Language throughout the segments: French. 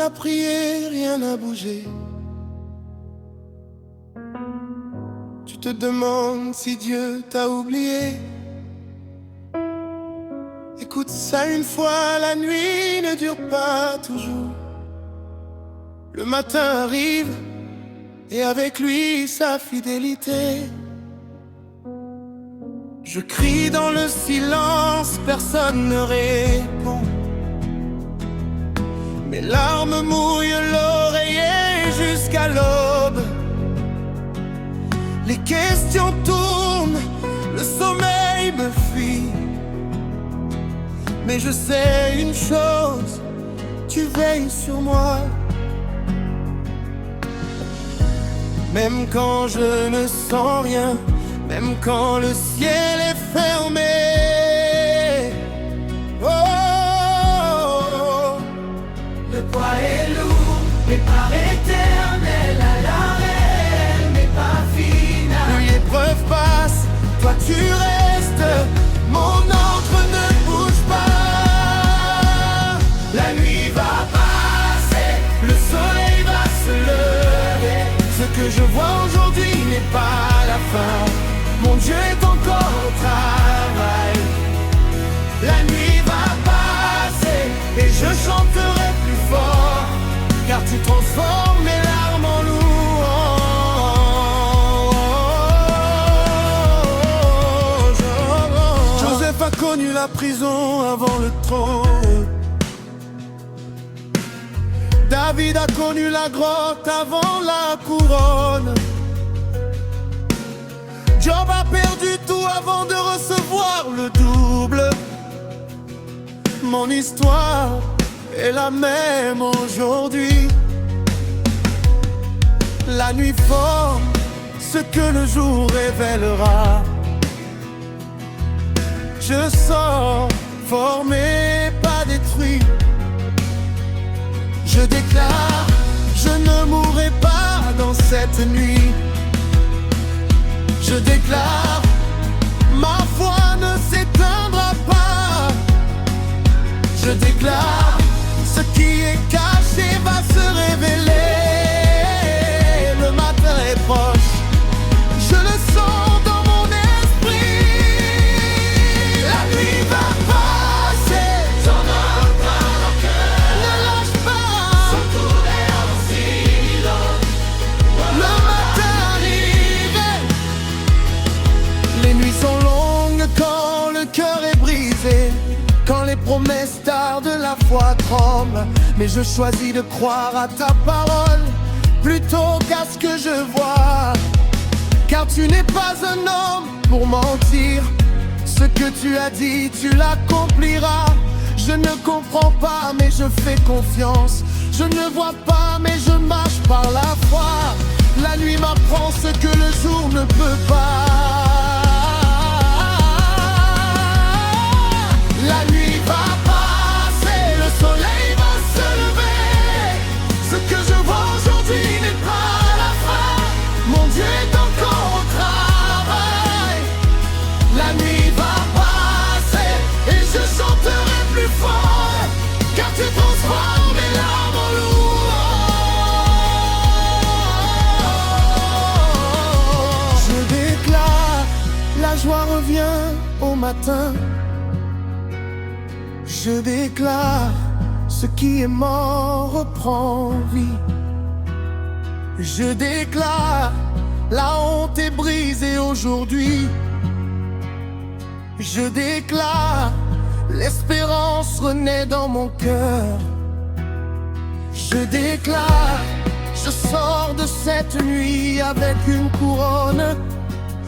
à prier, rien n'a bougé. Tu te demandes si Dieu t'a oublié. Écoute ça une fois, la nuit ne dure pas toujours. Le matin arrive et avec lui sa fidélité. Je crie dans le silence, personne ne répond. Mes larmes mouillent l'oreiller jusqu'à l'aube. Les questions tournent, le sommeil me fuit. Mais je sais une chose, tu veilles sur moi. Même quand je ne sens rien, même quand le ciel est fermé. Oh, oh, oh. Le poids est lourd, mais par éternel à l'arrêt, mais pas final. Plus l'épreuve passe, toi tu restes. Mon encre ne bouge pas. La nuit va passer, Le soleil va se lever. Ce que je vois aujourd'hui n'est pas la fin. Mon Dieu est encore au travail. La nuit va passer et je chanterai plus fort, car tu transformes mes larmes en louange. Joseph a connu la prison avant le trône. David a connu la grotte avant la couronne. Job a perdu tout avant de recevoir le double. Mon histoire est la même aujourd'hui. La nuit forme ce que le jour révélera. Je sors formé, pas détruit. Je déclare, je ne mourrai pas dans cette nuit. Je déclare, ma foi ne s'éteindra pas. Je déclare, ce qui est caché va se révéler. Le matin est proche, je le sens dans mon esprit. La nuit va passer, j'en ai encore au cœur. ne lâche pas. Sans tourner en silence. Le matin arrive. Les nuits sont longues quand le cœur est brisé, quand les promesses tardent, la foi tremble. Mais je choisis de croire à ta parole plutôt qu'à ce que je vois. Car tu n'es pas un homme pour mentir. Ce que tu as dit, tu l'accompliras. Je ne comprends pas, mais je fais confiance. Je ne vois pas, mais je marche par la foi. La nuit m'apprend ce que le jour ne peut pas. La nuit va passer, le soleil va se lever. Ce que je vois aujourd'hui n'est pas la fin. Mon Dieu est encore au travail. La nuit va passer et je chanterai plus fort, car tu transformes mes larmes en louange. Je déclare, la joie revient au matin. Je déclare, ce qui est mort reprend vie. Je déclare, la honte est brisée aujourd'hui. Je déclare, l'espérance renaît dans mon cœur. Je déclare, je sors de cette nuit avec une couronne.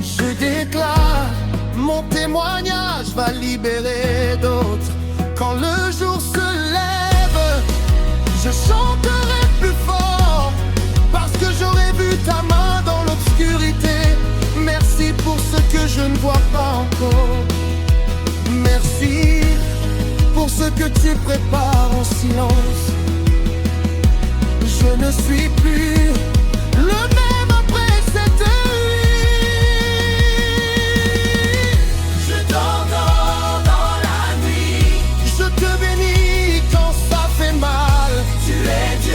Je déclare, mon témoignage va libérer d'autres. Quand le jour se lève, je chanterai plus fort, parce que j'aurai vu ta main dans l'obscurité. Merci pour ce que je ne vois pas encore. Merci pour ce que tu prépares en silence. Je ne suis plus le même après cette nuit. Je t'entends dans la nuit. Je te bénis quand ça fait mal. Tu es Dieu.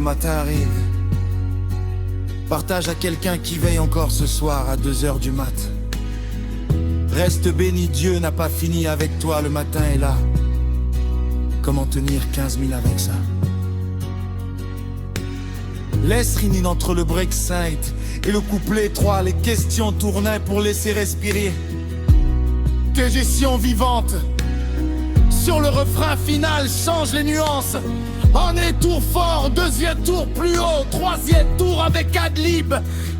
matin arrive, partage à quelqu'un qui veille encore ce soir à 2 heures du mat. Reste béni, Dieu n'a pas fini avec toi, le matin est là. Comment tenir 15 000 avec ça? Laisse Rinin entre le break saint et le couplet 3, les questions tournaient pour laisser respirer. Tes gestions vivantes sur le refrain final, change les nuances. En est tour fort, 2e tour plus haut, 3e tour avec ad-lib,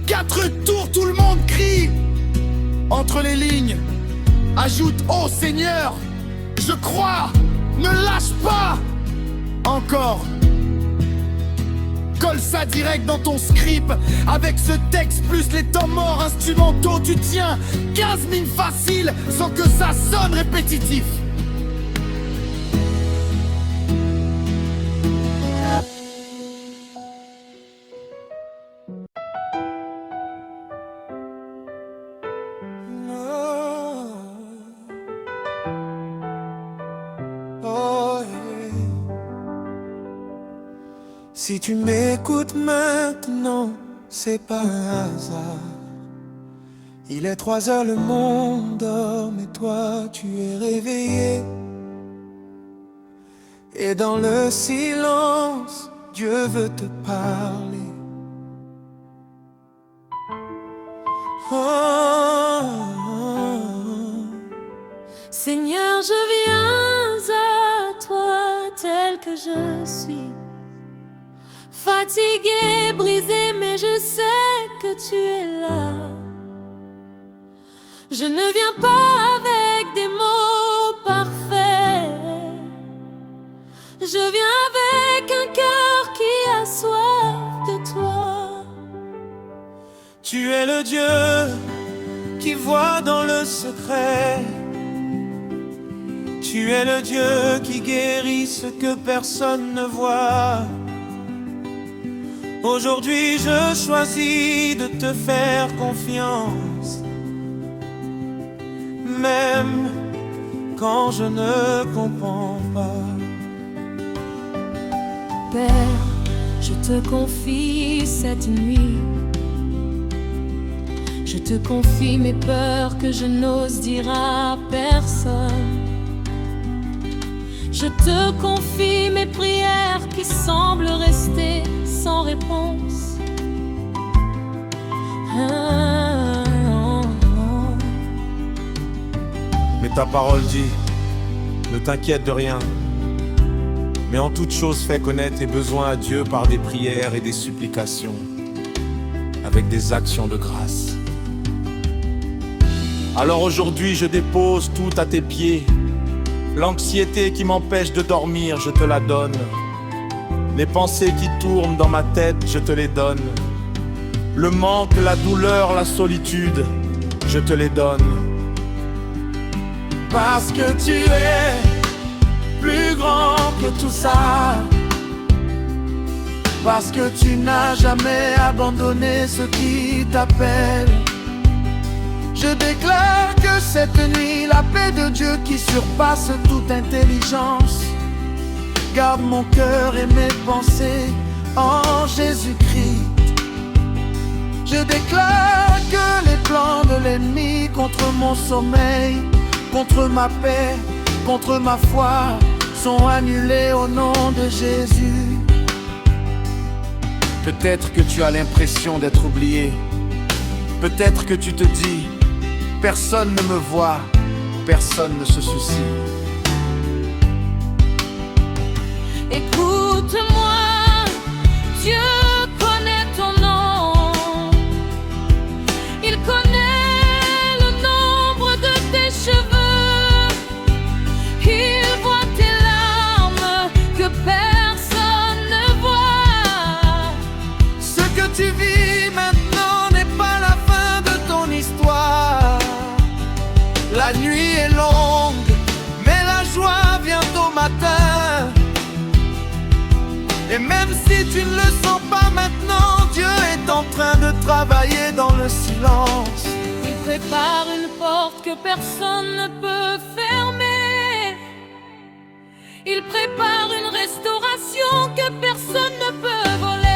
4 tours tout le monde crie. Entre les lignes, ajoute oh Seigneur, je crois, ne lâche pas. Encore, colle ça direct dans ton script. Avec ce texte plus les temps morts instrumentaux, tu tiens 15 000 faciles sans que ça sonne répétitif. Si tu m'écoutes maintenant, c'est pas un hasard. Il est 3 heures, le monde dort, mais toi tu es réveillé. Et dans le silence, Dieu veut te parler. Seigneur, je viens à toi tel que je suis. Fatigué, brisé, mais je sais que tu es là. Je ne viens pas avec des mots parfaits. Je viens avec un cœur qui a soif de toi. Tu es le Dieu qui voit dans le secret. Tu es le Dieu qui guérit ce que personne ne voit. Aujourd'hui je choisis de te faire confiance, même quand je ne comprends pas. Père, je te confie cette nuit. Je te confie mes peurs que je n'ose dire à personne. Je te confie mes prières qui semblent rester sans réponse. Mais ta parole dit, ne t'inquiète de rien, mais en toute chose fais connaître tes besoins à Dieu par des prières et des supplications, avec des actions de grâce. Alors aujourd'hui je dépose tout à tes pieds. L'anxiété qui m'empêche de dormir, je te la donne. Les pensées qui tournent dans ma tête, je te les donne. Le manque, la douleur, la solitude, je te les donne. Parce que tu es plus grand que tout ça. Parce que tu n'as jamais abandonné ceux qui t'appellent. Je déclare que cette nuit, la paix de Dieu qui surpasse toute intelligence garde mon cœur et mes pensées en Jésus-Christ. Je déclare que les plans de l'ennemi contre mon sommeil, contre ma paix, contre ma foi sont annulés au nom de Jésus. Peut-être que tu as l'impression d'être oublié. Peut-être que tu te dis, personne ne me voit, personne ne se soucie. Écoute-moi, Dieu connaît ton nom. Il connaît le nombre de tes cheveux. Il voit tes larmes que personne ne voit. Ce que tu vis maintenant n'est pas la fin de ton histoire. La nuit est longue, mais la joie vient au matin. Et même si tu ne le sens pas maintenant, Dieu est en train de travailler dans le silence. Il prépare une porte que personne ne peut fermer. Il prépare une restauration que personne ne peut voler.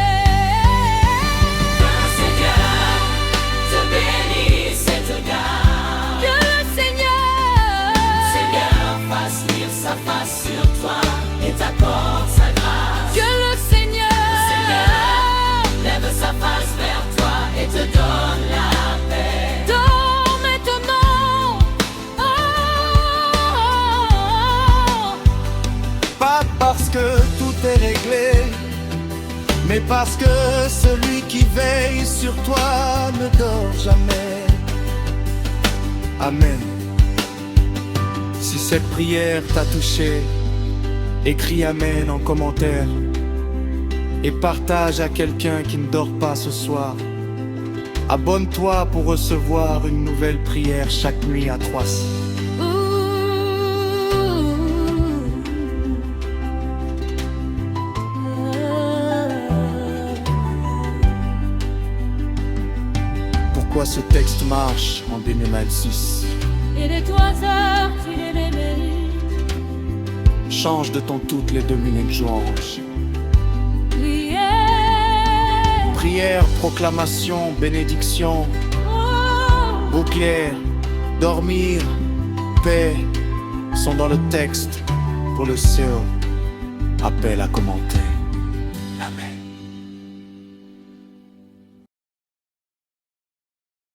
mais parce que celui qui veille sur toi ne dort jamais. Amen. Si cette prière t'a touché, écris Amen en commentaire et partage à quelqu'un qui ne dort pas ce soir. Abonne-toi pour recevoir une nouvelle prière chaque nuit à 3. Pourquoi ce texte marche en bénémal 6? Et les 3 heures, tu les mérites. Change de ton toutes les 2 minutes, Georges. Prière, proclamation, bénédiction, bouclière, dormir, paix sont dans le texte pour le CEO. Appel à commenter.